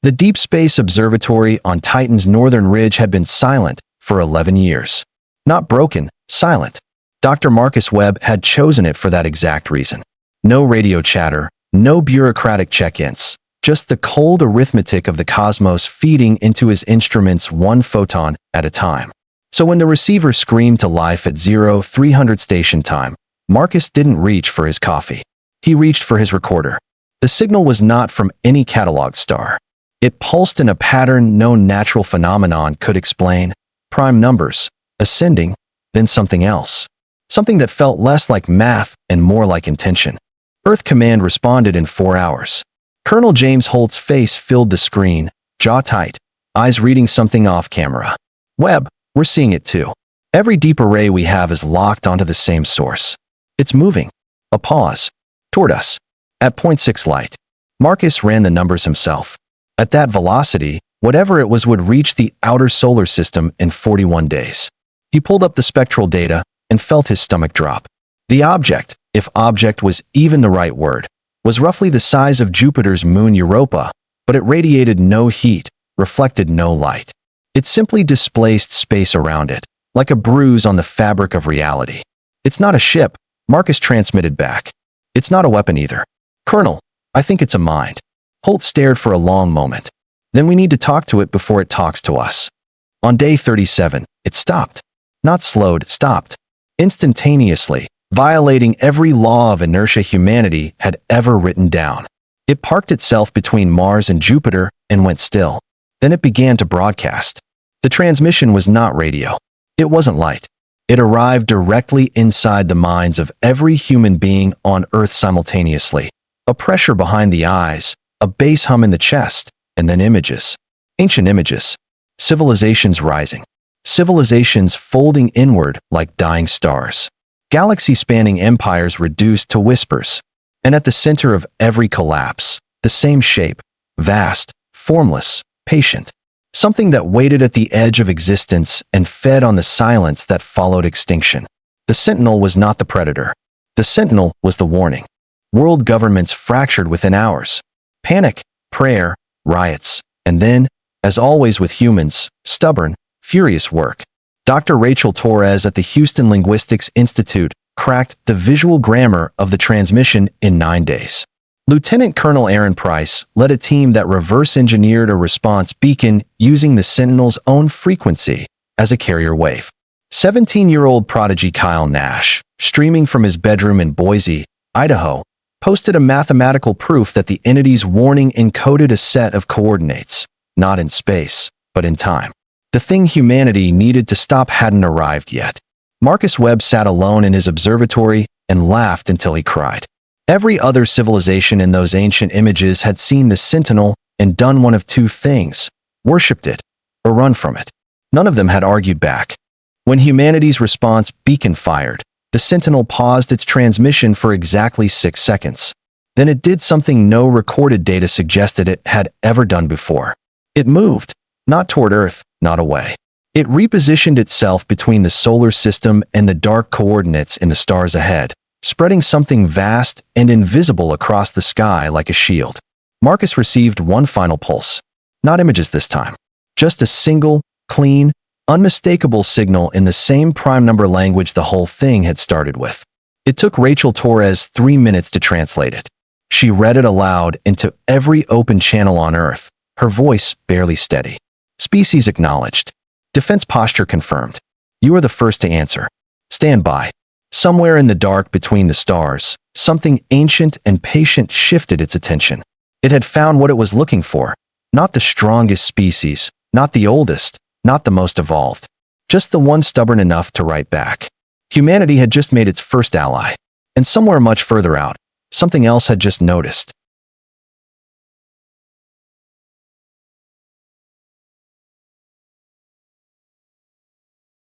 The Deep Space Observatory on Titan's northern ridge had been silent for 11 years. Not broken, silent. Dr. Marcus Webb had chosen it for that exact reason. No radio chatter, no bureaucratic check-ins, just the cold arithmetic of the cosmos feeding into his instruments one photon at a time. So when the receiver screamed to life at 0300 station time, Marcus didn't reach for his coffee. He reached for his recorder. The signal was not from any cataloged star. It pulsed in a pattern no natural phenomenon could explain. Prime numbers, ascending, then something else. Something that felt less like math and more like intention. Earth Command responded in 4 hours. Colonel James Holt's face filled the screen, jaw tight, eyes reading something off camera. Webb, we're seeing it too. Every deep array we have is locked onto the same source. It's moving. A pause. Toward us. At 0.6 light. Marcus ran the numbers himself. At that velocity, whatever it was would reach the outer solar system in 41 days. He pulled up the spectral data and felt his stomach drop. The object, if object was even the right word, was roughly the size of Jupiter's moon Europa, but it radiated no heat, reflected no light. It simply displaced space around it, like a bruise on the fabric of reality. It's not a ship, Marcus transmitted back. It's not a weapon either. Colonel, I think it's a mind. Holt stared for a long moment. Then we need to talk to it before it talks to us. On day 37, it stopped. Not slowed, stopped. Instantaneously, violating every law of inertia humanity had ever written down. It parked itself between Mars and Jupiter and went still. Then it began to broadcast. The transmission was not radio. It wasn't light. It arrived directly inside the minds of every human being on Earth simultaneously. A pressure behind the eyes, a bass hum in the chest, and then images. Ancient images. Civilizations rising. Civilizations folding inward like dying stars. Galaxy-spanning empires reduced to whispers. And at the center of every collapse, the same shape, vast, formless, patient. Something that waited at the edge of existence and fed on the silence that followed extinction. The Sentinel was not the predator. The Sentinel was the warning. World governments fractured within hours. Panic, prayer, riots, and then, as always with humans, stubborn, furious work. Dr. Rachel Torres at the Houston Linguistics Institute cracked the visual grammar of the transmission in 9 days. Lieutenant Colonel Aaron Price led a team that reverse-engineered a response beacon using the Sentinel's own frequency as a carrier wave. 17-year-old prodigy Kyle Nash, streaming from his bedroom in Boise, Idaho, posted a mathematical proof that the entity's warning encoded a set of coordinates, not in space, but in time. The thing humanity needed to stop hadn't arrived yet. Marcus Webb sat alone in his observatory and laughed until he cried. Every other civilization in those ancient images had seen the Sentinel and done one of two things: worshipped it or run from it. None of them had argued back. When humanity's response beacon fired, the Sentinel paused its transmission for exactly 6 seconds. Then it did something no recorded data suggested it had ever done before. It moved, not toward Earth, not away. It repositioned itself between the solar system and the dark coordinates in the stars ahead, spreading something vast and invisible across the sky like a shield. Marcus received one final pulse. Not images this time. Just a single, clean, unmistakable signal in the same prime number language the whole thing had started with. It took Rachel Torres 3 minutes to translate it. She read it aloud into every open channel on Earth, her voice barely steady. Species acknowledged. Defense posture confirmed. You are the first to answer. Stand by. Somewhere in the dark between the stars, something ancient and patient shifted its attention. It had found what it was looking for. Not the strongest species, not the oldest, not the most evolved. Just the one stubborn enough to write back. Humanity had just made its first ally. And somewhere much further out, something else had just noticed.